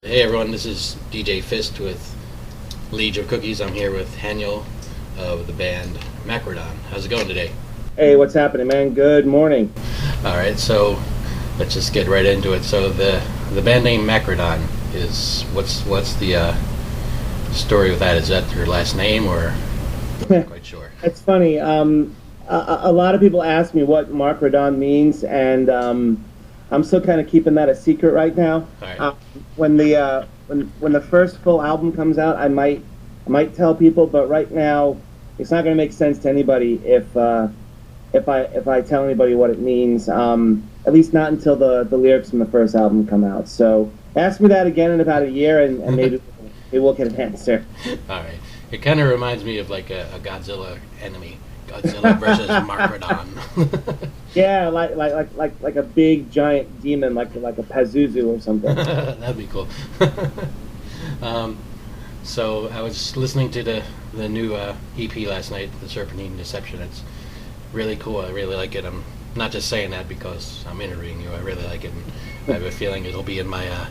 Hey everyone, this is DJ Fist with Liege of Cookies. I'm here with Haniel of the band Markradonn. How's it going today? Hey, what's happening, man? Good morning. All right, so let's just get right into it. So the band name Markradonn is what's the story with that? Is that your last name or I'm not quite sure? It's funny. A lot of people ask me what Markradonn means, and I'm still kind of keeping that a secret right now. All right. When the first full album comes out, I might tell people, but right now it's not going to make sense to anybody if I tell anybody what it means. At least not until the lyrics from the first album come out. So ask me that again in about a year, and maybe we'll get an answer. All right. It kind of reminds me of like a Godzilla enemy. Godzilla versus Markradonn. Yeah, like a big giant demon, like a Pazuzu or something. That'd be cool. um, so I was listening to the new EP last night, The Serpentine Deception. It's really cool. I really like it. I'm not just saying that because I'm interviewing you. I really like it, and I have a feeling it'll be in my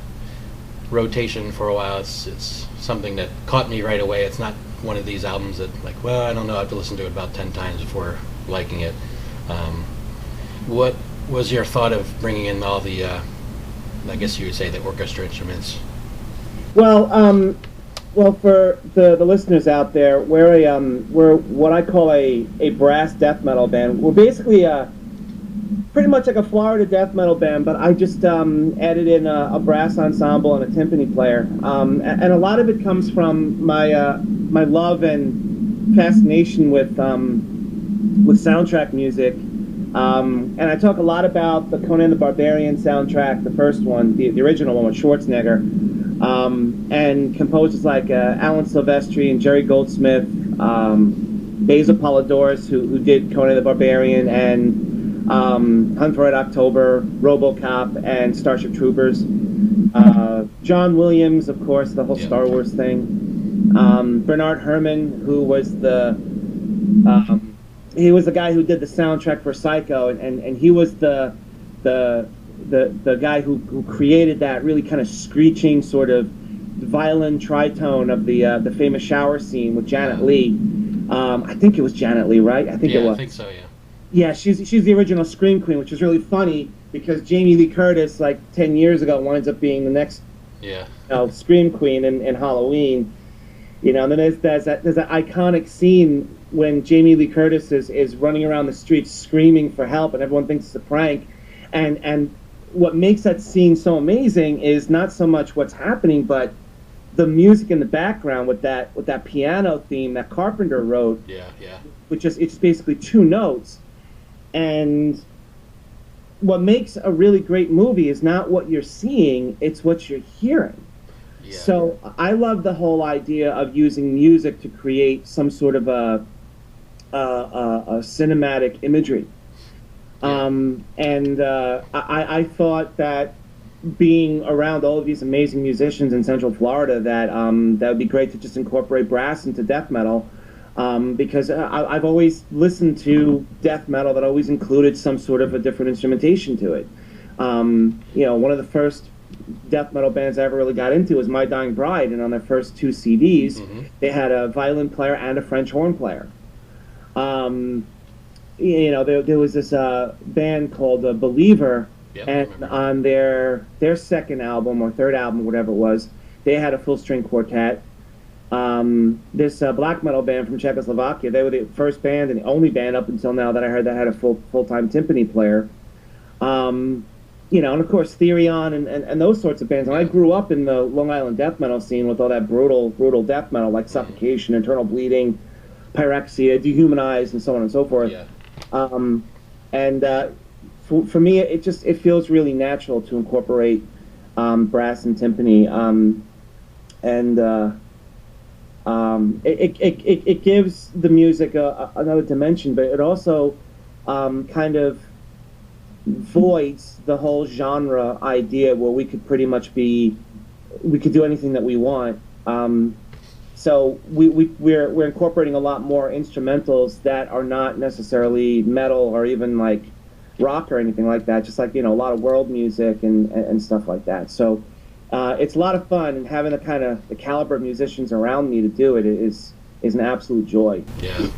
rotation for a while. It's something that caught me right away. It's not one of these albums that, like, well, I don't know, I have to listen to it about 10 times before liking it. What was your thought of bringing in all the, I guess you would say, the orchestra instruments? Well, for the listeners out there, we're what I call a brass death metal band. We're basically pretty much like a Florida death metal band, but I just added in a brass ensemble and a timpani player, and a lot of it comes from my love and fascination with soundtrack music. And I talk a lot about the Conan the Barbarian soundtrack, the first one, the original one with Schwarzenegger, and composers like Alan Silvestri and Jerry Goldsmith, Basil Polidorus, who did Conan the Barbarian, and Hunt for Red October, RoboCop, and Starship Troopers. John Williams, of course, the whole Star Wars thing. Bernard Herrmann, who was he was the guy who did the soundtrack for Psycho, and he was the guy who created that really kind of screeching sort of violin tritone of the famous shower scene with Janet Leigh. I think it was Janet Leigh, right? I think it was. I think so, yeah. Yeah, she's the original Scream Queen, which is really funny because Jamie Lee Curtis, like 10 years ago, winds up being the next Scream Queen in Halloween. You know, and then there's that iconic scene when Jamie Lee Curtis is running around the streets screaming for help, and everyone thinks it's a prank. And what makes that scene so amazing is not so much what's happening, but the music in the background with that piano theme that Carpenter wrote. Yeah. Which is it's basically two notes. And what makes a really great movie is not what you're seeing, it's what you're hearing. Yeah. So I love the whole idea of using music to create some sort of a cinematic imagery. I thought that being around all of these amazing musicians in Central Florida, that would be great to just incorporate brass into death metal. Because I've always listened to death metal that always included some sort of a different instrumentation to it. One of the first death metal bands I ever really got into was My Dying Bride, and on their first two CDs, they had a violin player and a French horn player. There was this band called Believer, and on their second album or third album, whatever it was, they had a full string quartet. This black metal band from Czechoslovakia, they were the first band and the only band up until now that I heard that had a full-time timpani player. And of course Therion and those sorts of bands. And I grew up in the Long Island death metal scene with all that brutal death metal like Suffocation, Internal Bleeding, Pyrexia, Dehumanized, and so on and so forth. Yeah. For me, it feels really natural to incorporate brass and timpani. It gives the music another dimension, but it also kind of voids the whole genre idea where we could pretty much we could do anything that we want. So we're incorporating a lot more instrumentals that are not necessarily metal or even like rock or anything like that. Just like a lot of world music and stuff like that. So it's a lot of fun, and having the caliber of musicians around me to do it is an absolute joy. Yeah,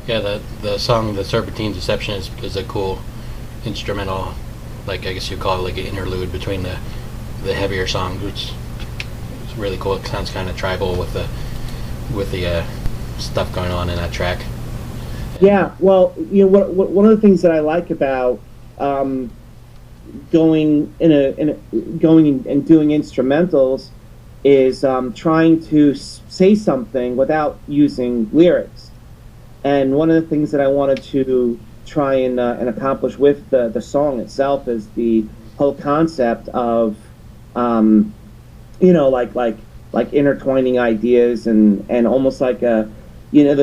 yeah. The song "The Serpentine Deception" is a cool instrumental, like I guess you call it like an interlude between the heavier songs, which is really cool. It sounds kind of tribal with the stuff going on in that track. Yeah, well, one of the things that I like about going and doing instrumentals is trying to say something without using lyrics. And one of the things that I wanted to try and accomplish with the song itself is the whole concept of like intertwining ideas and almost like the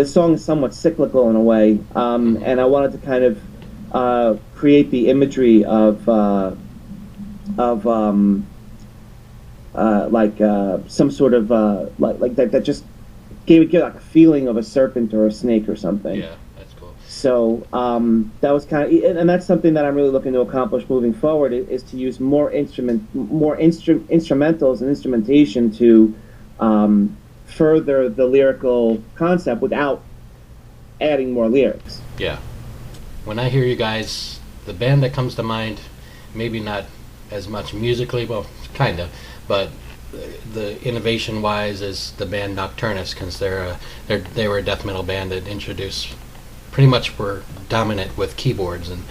song is somewhat cyclical in a way, and I wanted to kind of create the imagery of some sort of like that just gave like a feeling of a serpent or a snake or something. Yeah, that's cool. So that was kind of, and that's something that I'm really looking to accomplish moving forward is to use more instrumentals and instrumentation to further the lyrical concept without adding more lyrics. Yeah. When I hear you guys, the band that comes to mind, maybe not as much musically, well, kind of, but the innovation-wise is the band Nocturnus, because they were a death metal band that introduced, pretty much were dominant with keyboards, and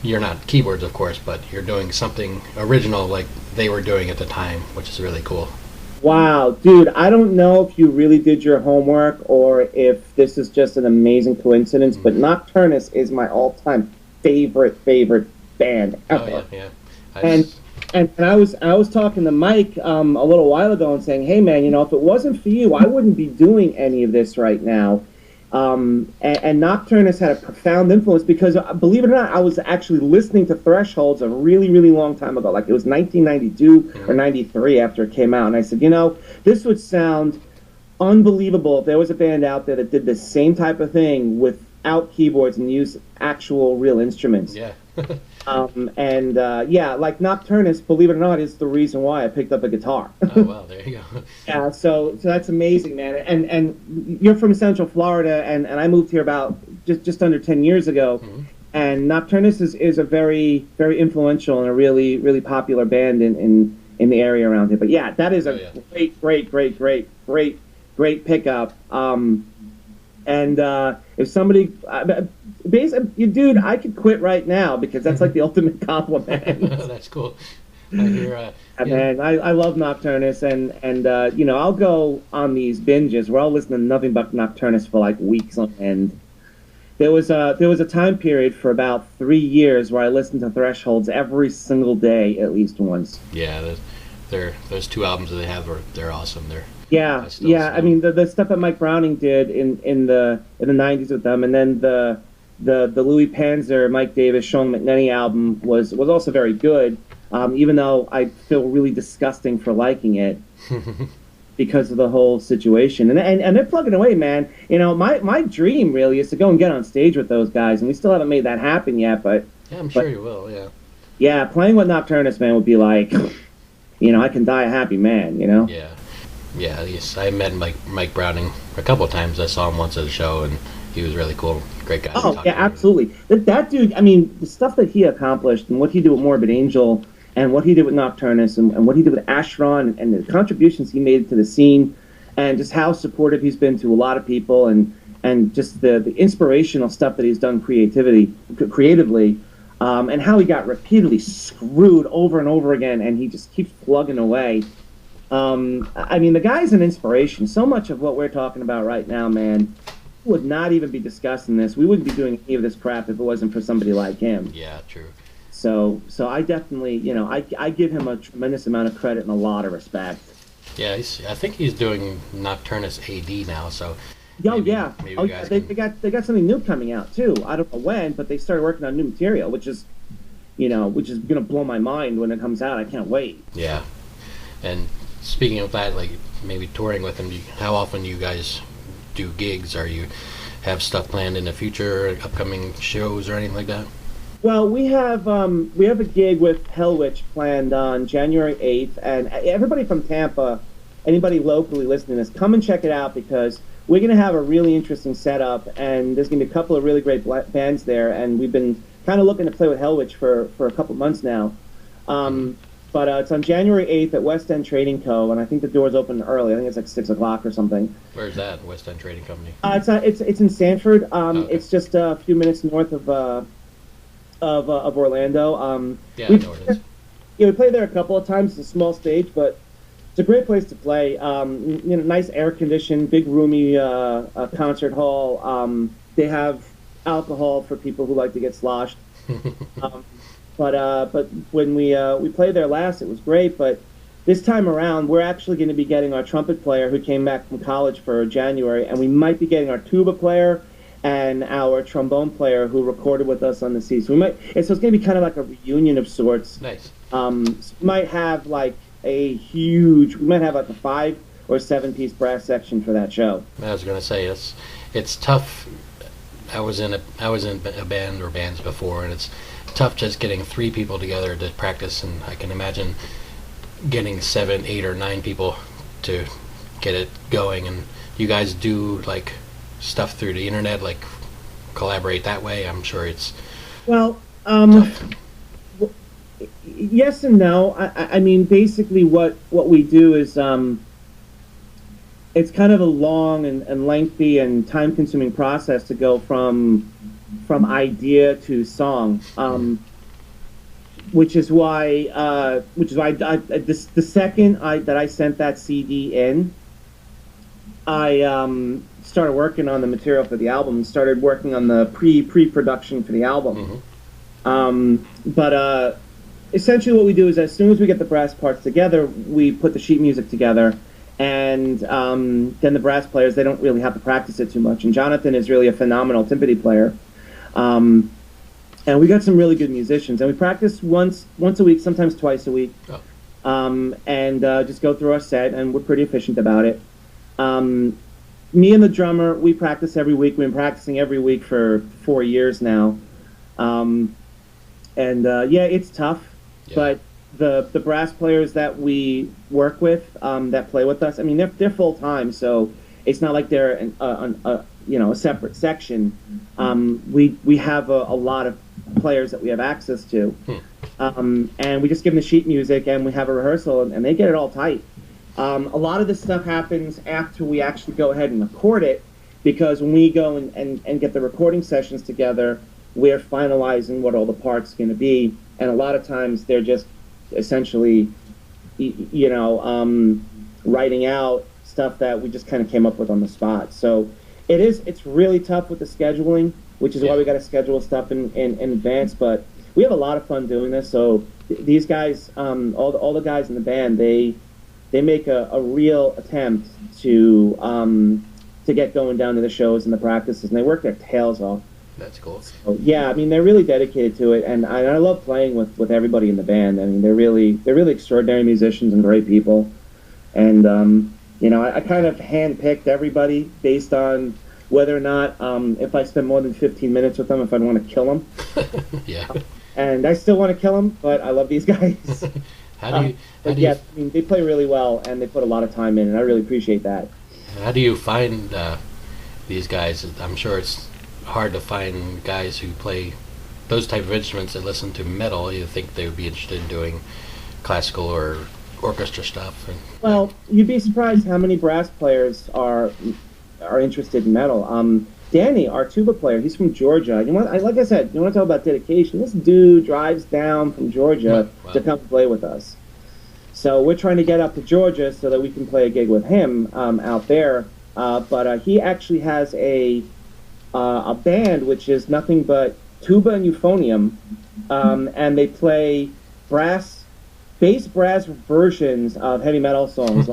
you're not keyboards, of course, but you're doing something original like they were doing at the time, which is really cool. Wow, dude, I don't know if you really did your homework or if this is just an amazing coincidence, but Nocturnus is my all-time favorite band ever. Oh, yeah. And I was talking to Mike a little while ago and saying, hey, man, if it wasn't for you, I wouldn't be doing any of this right now. And Nocturnus had a profound influence because, believe it or not, I was actually listening to Thresholds a really, really long time ago. Like it was 1992 or 93 after it came out. And I said, this would sound unbelievable if there was a band out there that did the same type of thing without keyboards and used actual real instruments. Yeah. Like Nocturnus, believe it or not, is the reason why I picked up a guitar. Oh, wow, there you go. Yeah, so that's amazing, man. And you're from Central Florida, and I moved here about just under 10 years ago. Mm-hmm. And Nocturnus is a very, very influential and a really, really popular band in the area around here. But yeah, that is a great pickup. And if somebody, basically, dude, I could quit right now because that's like the ultimate compliment. That's cool. Man, I love Nocturnus, and I'll go on these binges where I'll listen to nothing but Nocturnus for like weeks on end. There was a time period for about 3 years where I listened to Thresholds every single day at least once. Yeah, those two albums that they have they're awesome. Yeah. I mean, the stuff that Mike Browning did in the 90s with them, and then the Louis Panzer, Mike Davis, Sean McNenny album was also very good. Even though I feel really disgusting for liking it because of the whole situation, and they're plugging away, man. My dream really is to go and get on stage with those guys, and we still haven't made that happen yet. But yeah, I'm sure you will. Yeah. Yeah, playing with Nocturnus, man, would be like, I can die a happy man. Yeah. Yeah, yes, I met Mike Browning a couple of times. I saw him once at a show, and he was really cool. Great guy. Oh, yeah, absolutely. That dude, I mean, the stuff that he accomplished and what he did with Morbid Angel and what he did with Nocturnus and what he did with Ashron and the contributions he made to the scene and just how supportive he's been to a lot of people and just the inspirational stuff that he's done creatively, and how he got repeatedly screwed over and over again, and he just keeps plugging away. I mean, the guy's an inspiration. So much of what we're talking about right now, man, we would not even be discussing this. We wouldn't be doing any of this crap if it wasn't for somebody like him. Yeah, true. So I definitely, I give him a tremendous amount of credit and a lot of respect. Yeah, I think he's doing Nocturnus AD now, so... They got something new coming out, too. I don't know when, but they started working on new material, which is going to blow my mind when it comes out. I can't wait. Yeah. And speaking of that, like maybe touring with him, how often do you guys do gigs? Are you have stuff planned in the future, upcoming shows or anything like that? Well, we have a gig with Hellwitch planned on January 8th, and everybody from Tampa, anybody locally listening to this, come and check it out because we're going to have a really interesting setup, and there's going to be a couple of really great bands there, and we've been kind of looking to play with Hellwitch for a couple months now. But it's on January 8th at West End Trading Co., and I think the doors open early. I think it's like 6 o'clock or something. Where's that, West End Trading Company? It's in Sanford. Okay. It's just a few minutes north of Orlando. Yeah, I know it is. Yeah, we played there a couple of times. It's a small stage, but it's a great place to play. Nice air conditioned, big roomy concert hall. They have alcohol for people who like to get sloshed. But when we played there last, it was great. But this time around, we're actually going to be getting our trumpet player who came back from college for January, and we might be getting our tuba player and our trombone player who recorded with us on the sea. So it's going to be kind of like a reunion of sorts. Nice. So we might have like we might have like a 5 or 7 piece brass section for that show. I was going to say it's tough. I was in a band or bands before, and it's tough just getting 3 people together to practice, and I can imagine getting 7, 8, or 9 people to get it going. And you guys do like stuff through the internet, like collaborate that way. I'm sure it's tough. Yes and no. I mean, basically, what we do is it's kind of a long and lengthy and time-consuming process to go from idea to song, which is why the second that I sent that CD in, I started working on the material for the album. Started working on the pre-production for the album. But essentially, what we do is as soon as we get the brass parts together, we put the sheet music together. And then the brass players, they don't really have to practice it too much. And Jonathan is really a phenomenal timpani player. And we got some really good musicians. And we practice once a week, sometimes twice a week. And just go through our set, and we're pretty efficient about it. Me and the drummer, we practice every week. We've been practicing every week for 4 years now. It's tough. Yeah. But the brass players that we work with, that play with us, I mean, they're full time, so it's not like they're a separate section. We have a lot of players that we have access to, and we just give them the sheet music, and we have a rehearsal, and they get it all tight. A lot of this stuff happens after we actually go ahead and record it, because when we go and get the recording sessions together, we're finalizing what all the parts are going to be, and a lot of times they're just essentially, writing out stuff that we just kind of came up with on the spot. So it's really tough with the scheduling, which is why we got to schedule stuff in advance. But we have a lot of fun doing this. So these guys, all the guys in the band, they make a real attempt to get going down to the shows and the practices, and they work their tails off. That's cool. So, yeah, I mean, they're really dedicated to it, and I love playing with everybody in the band. I mean, they're really extraordinary musicians and great people. And I kind of handpicked everybody based on whether or not, if I spend more than 15 minutes with them, if I'd want to kill them. Yeah. And I still want to kill them, but I love these guys. I mean, they play really well, and they put a lot of time in, and I really appreciate that. How do you find these guys? I'm sure it's hard to find guys who play those type of instruments that listen to metal. You think they would be interested in doing classical or orchestra stuff. Well, you'd be surprised how many brass players are interested in metal. Danny, our tuba player, he's from Georgia. Like I said, you want to talk about dedication? This dude drives down from Georgia to come play with us. So we're trying to get up to Georgia so that we can play a gig with him out there. But he actually has a band which is nothing but tuba and euphonium, and they play bass brass versions of heavy metal songs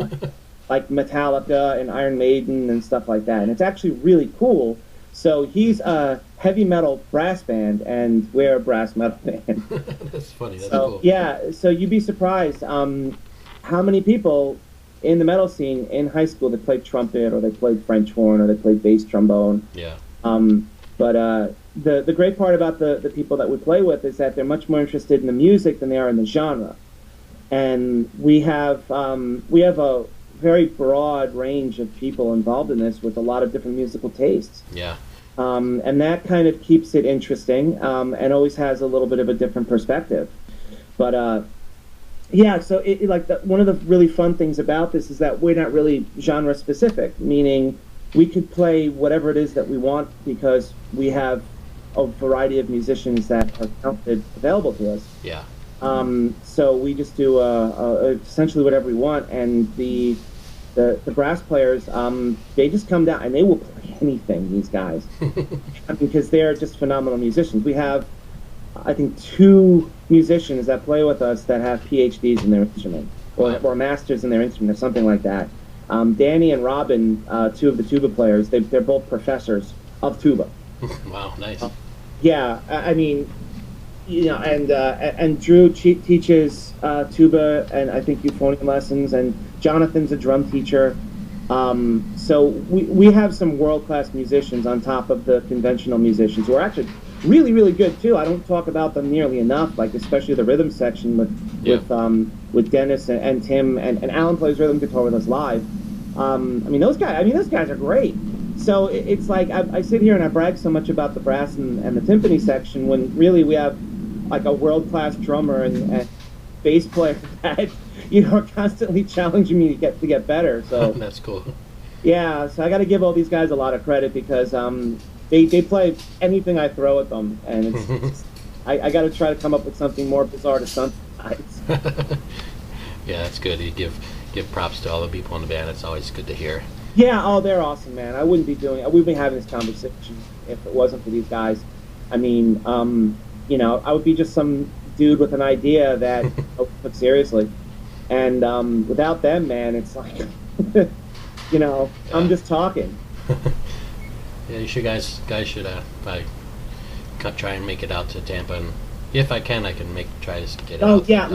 like Metallica and Iron Maiden and stuff like that, and it's actually really cool. So he's a heavy metal brass band, and we're a brass metal band. That's funny. That's cool. Yeah, so you'd be surprised how many people in the metal scene in high school that played trumpet, or they played French horn, or they played bass trombone. Yeah. But the great part about the people that we play with is that they're much more interested in the music than they are in the genre. And we have a very broad range of people involved in this with a lot of different musical tastes. Yeah. And that kind of keeps it interesting, and always has a little bit of a different perspective. But yeah, so one of the really fun things about this is that we're not really genre specific, meaning we could play whatever it is that we want because we have a variety of musicians that are talented available to us. Yeah. So we just do essentially whatever we want, and the brass players, they just come down and they will play anything. These guys, because they're just phenomenal musicians. We have, I think, 2 musicians that play with us that have PhDs in their instrument, or masters in their instrument, or something like that. Danny and Robin, 2 of the tuba players, they're both professors of tuba. Wow, nice. Yeah, I mean, and Drew teaches tuba and I think euphonium lessons, and Jonathan's a drum teacher. So we have some world-class musicians on top of the conventional musicians who are actually really, really good too. I don't talk about them nearly enough, like especially the rhythm section with Dennis and Tim, and Alan plays rhythm guitar with us live. I mean those guys are great. So it's like I sit here and I brag so much about the brass and the timpani section when really we have like a world-class drummer and bass player that are constantly challenging me to get better. So that's cool. Yeah, so I got to give all these guys a lot of credit because they play anything I throw at them, and it's I got to try to come up with something more bizarre to sometimes. Yeah, that's good. You give props to all the people in the band. It's always good to hear. Yeah, oh, they're awesome, man. We'd be having this conversation if it wasn't for these guys. I mean, I would be just some dude with an idea that I took seriously. And without them, man, it's like, I'm just talking. Yeah, you guys should probably try and make it out to Tampa, and if I can try to get it out. Oh yeah,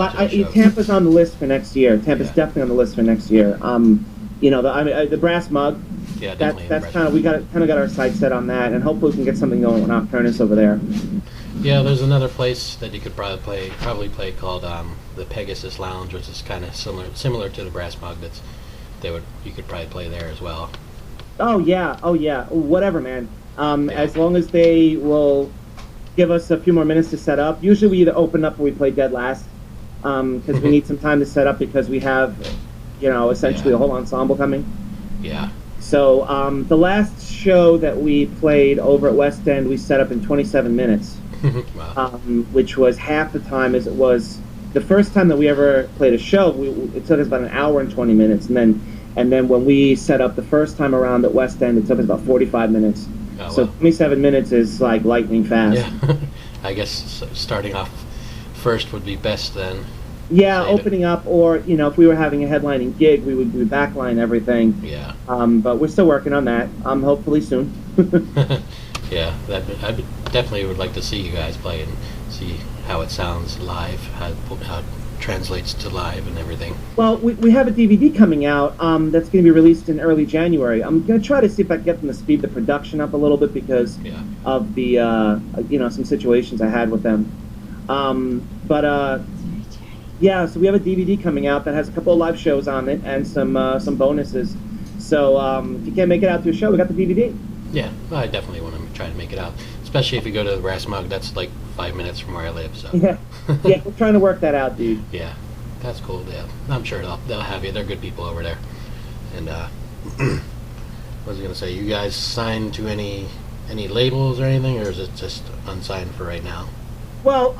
Tampa's on the list for next year. Tampa's definitely on the list for next year. The brass mug. Yeah, definitely. That's kind of we got our sights set on that, and hopefully we can get something going with Nocturnus over there. Yeah, there's another place that you could probably play called the Pegasus Lounge, which is kind of similar to the brass mug. You could probably play there as well. Oh yeah, whatever, man. As long as they will give us a few more minutes to set up. Usually we either open up or we play dead last because we need some time to set up because we have, essentially a whole ensemble coming. Yeah. So the last show that we played over at West End, we set up in 27 minutes, wow. Which was half the time as it was the first time that we ever played a show. It took us about an hour and 20 minutes, and then when we set up the first time around at West End, it took us about 45 minutes. Oh, so 27 minutes is like lightning fast. Yeah. I guess starting off first would be best then. Yeah, opening up, or if we were having a headlining gig, we would backline everything. Yeah. But we're still working on that. Hopefully soon. Yeah, I definitely would like to see you guys play and see how it sounds live, how it translates to live and everything. Well, we have a DVD coming out that's going to be released in early January. I'm going to try to see if I can get them to speed the production up a little bit because of the some situations I had with them. Yeah, so we have a DVD coming out that has a couple of live shows on it and some bonuses. So if you can't make it out to a show, we got the DVD. Yeah, well, I definitely want to try to make it out, especially if you go to the Brass Mug. That's like 5 minutes from where I live. So yeah, we're trying to work that out, dude. Yeah, that's cool. Yeah, I'm sure they'll have you. They're good people over there. And what was I gonna say? You guys signed to any labels or anything, or is it just unsigned for right now? Well,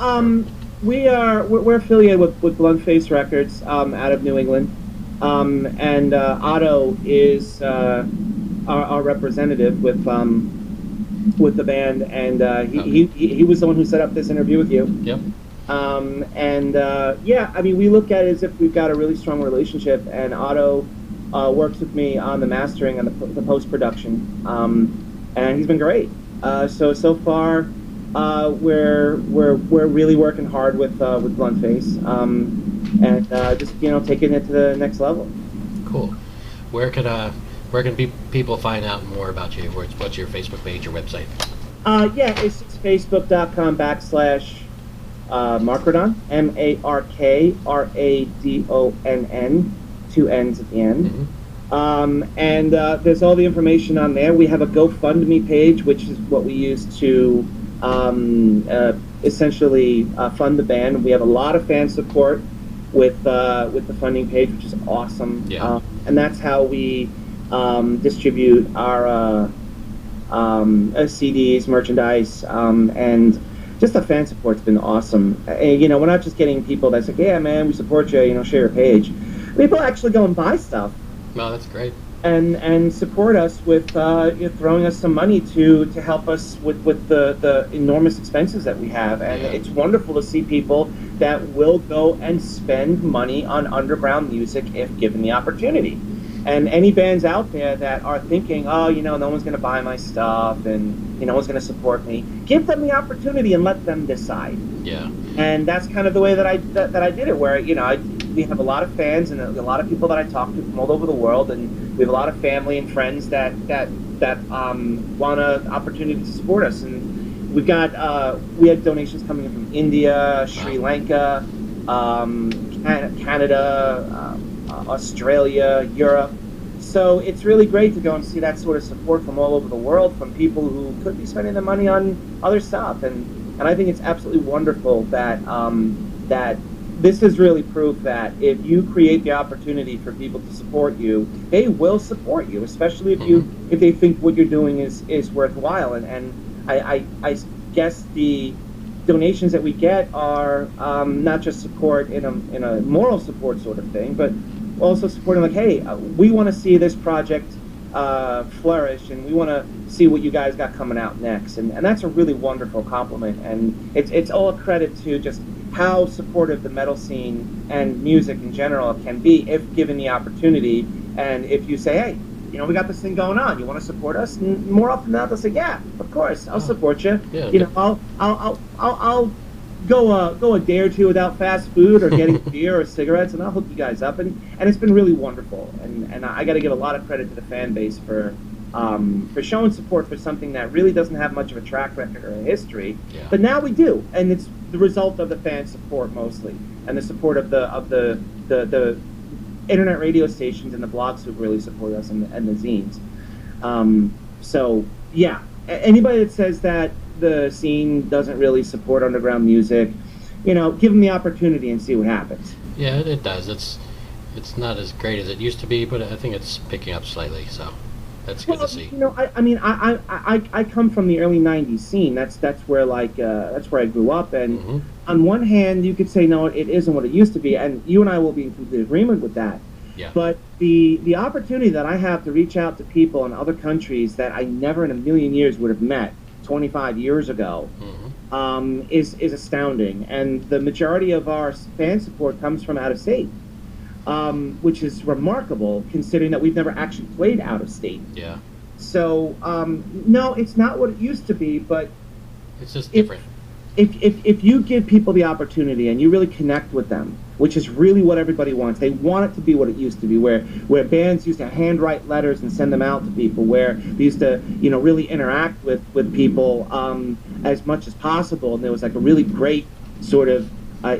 we're affiliated with Blunt Face Records out of New England, and Otto is our representative with the band, and he was the one who set up this interview with you. Yep. Yeah, I mean, we look at it as if we've got a really strong relationship, and Otto works with me on the mastering and the post production, and he's been great. So far. We're really working hard with Blunt Face, and just taking it to the next level. Cool. Where can people find out more about you? What's your Facebook page or website? Yeah, it's just facebook.com/ Markradonn, Markradonn, two N's at the end. Hmm. And there's all the information on there. We have a GoFundMe page, which is what we use to essentially fund the band. We have a lot of fan support with the funding page, which is awesome. Yeah. And that's how we distribute our CDs, merchandise, and just the fan support's been awesome. And, we're not just getting people that's like, yeah, man, we support you, share your page. People actually go and buy stuff No, that's great. and support us with throwing us some money to help us with the enormous expenses that we have. And Yeah. it's wonderful to see people that will go and spend money on underground music if given the opportunity. And any bands out there that are thinking, oh, no one's going to buy my stuff and no one's going to support me, give them the opportunity and let them decide. Yeah. And that's kind of the way that I did it, where we have a lot of fans and a lot of people that I talk to from all over the world, and we have a lot of family and friends that want an opportunity to support us. And we had donations coming in from India, Sri Lanka, Canada, Australia, Europe. So it's really great to go and see that sort of support from all over the world, from people who could be spending their money on other stuff. And I think it's absolutely wonderful that that this is really proof that if you create the opportunity for people to support you, they will support you, especially if they think what you're doing is worthwhile. And I guess the donations that we get are not just support in a moral support sort of thing, but also supporting like, hey, we want to see this project flourish, and we want to see what you guys got coming out next. And that's a really wonderful compliment, and it's all a credit to just how supportive the metal scene and music in general can be if given the opportunity. And if you say, hey, we got this thing going on, you want to support us? And more often than not, they'll say, yeah, of course, I'll support you. Yeah. I'll go a day or two without fast food or getting beer or cigarettes, and I'll hook you guys up. And it's been really wonderful. And I got to give a lot of credit to the fan base for showing support for something that really doesn't have much of a track record or a history. Yeah. But now we do, and it's the result of the fan support mostly, and the support of the internet radio stations and the blogs who really support us, and the zines. So yeah, anybody that says that the scene doesn't really support underground music, give them the opportunity and see what happens. Yeah, it does. It's not as great as it used to be, but I think it's picking up slightly. So that's good to see. I come from the early '90s scene. That's where that's where I grew up. And on one hand, you could say no, it isn't what it used to be, and you and I will be in complete agreement with that. Yeah. But the opportunity that I have to reach out to people in other countries that I never in a million years would have met 25 years ago is astounding. And the majority of our fan support comes from out of state, which is remarkable considering that we've never actually played out of state. Yeah. So no, it's not what it used to be, but it's just different. If you give people the opportunity and you really connect with them, which is really what everybody wants. They want it to be what it used to be, where bands used to handwrite letters and send them out to people, where they used to, really interact with people as much as possible, and there was like a really great sort of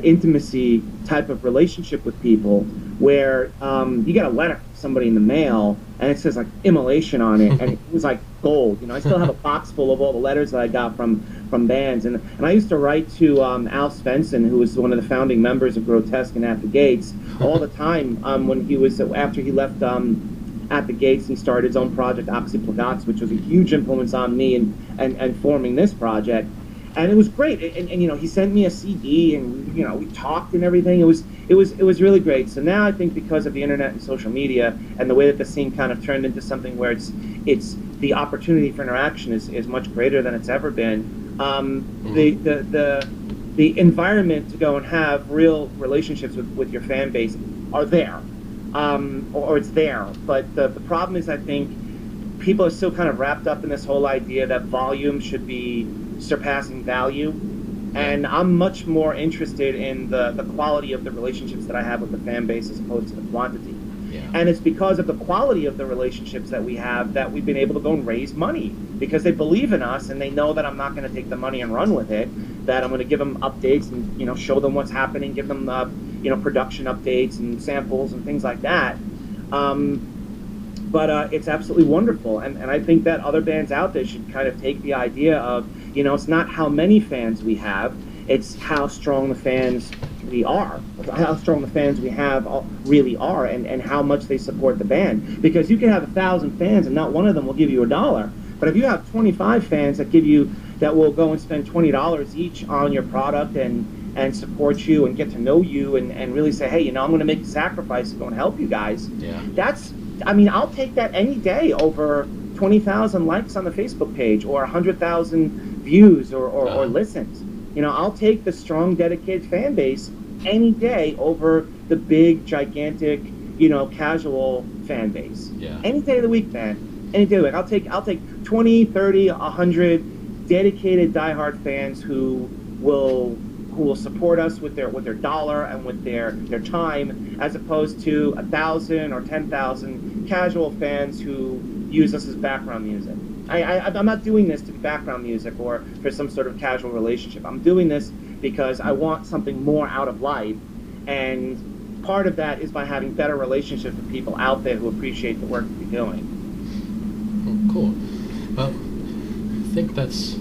intimacy type of relationship with people, where you get a letter from somebody in the mail and it says like immolation on it, and it was like gold. I still have a box full of all the letters that I got from bands, and I used to write to Al Svensson, who was one of the founding members of Grotesque and At the Gates, all the time when he was after he left At the Gates, he started his own project, Blakk, which was a huge influence on me and forming this project. And it was great, and he sent me a CD, and we talked and everything. It was really great. So now I think because of the internet and social media and the way that the scene kind of turned into something where it's the opportunity for interaction is much greater than it's ever been. The environment to go and have real relationships with your fan base are there, or it's there. But the problem is, I think people are still kind of wrapped up in this whole idea that volume should be surpassing value, and I'm much more interested in the quality of the relationships that I have with the fan base as opposed to the quantity. Yeah. And it's because of the quality of the relationships that we have that we've been able to go and raise money, because they believe in us and they know that I'm not going to take the money and run with it, that I'm going to give them updates and, show them what's happening, give them, production updates and samples and things like that. But it's absolutely wonderful. And I think that other bands out there should kind of take the idea of, it's not how many fans we have, it's how strong the fans we are, how strong the fans we have really are, and how much they support the band. Because you can have 1,000 fans and not one of them will give you $1. But if you have 25 fans that will go and spend $20 each on your product and support you and get to know you and really say, hey, I'm going to make a sacrifice to go and help you guys. Yeah. I'll take that any day over 20,000 likes on the Facebook page or 100,000 views or listens. I'll take the strong, dedicated fan base any day over the big, gigantic, casual fan base. Yeah. Any day of the week, man. Any day of the week. I'll take 20, 30, 100 dedicated, diehard fans who will support us with their dollar and with their time, as opposed to 1,000 or 10,000 casual fans who use us as background music. I'm not doing this to be background music or for some sort of casual relationship. I'm doing this because I want something more out of life, and part of that is by having better relationships with people out there who appreciate the work that you're doing. Oh, cool. Well, I think that's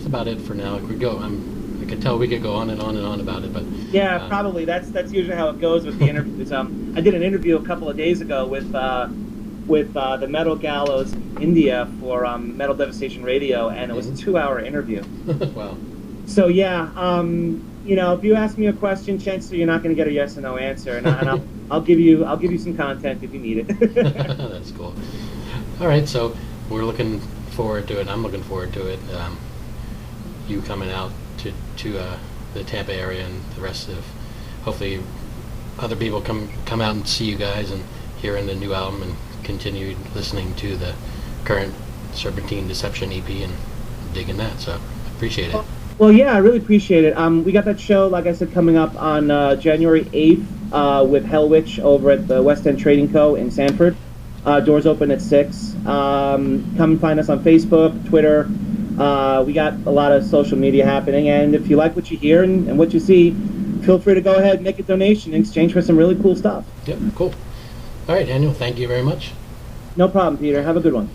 about it for now. I could tell we could go on and on and on about it, but yeah, probably that's usually how it goes with the interviews. I did an interview a couple of days ago with the Metal Gallows in India for Metal Devastation Radio, and it was a 2-hour interview. Wow. So yeah, if you ask me a question, chances are you're not going to get a yes or no answer, and I'll give you some content if you need it. That's cool. All right, so we're looking forward to it. I'm looking forward to it. You coming out to the Tampa area, and the rest of, hopefully, other people come out and see you guys and hearing the new album and continue listening to the current Serpentine Deception EP and digging that. So appreciate it. Well, yeah, I really appreciate it. We got that show, like I said, coming up on January 8th with Hell Witch over at the West End Trading Co. in Sanford. Doors open at 6. Come and find us on Facebook, Twitter. We got a lot of social media happening, and if you like what you hear and what you see, feel free to go ahead and make a donation in exchange for some really cool stuff. Yep, cool. All right, Daniel, thank you very much. No problem, Peter. Have a good one.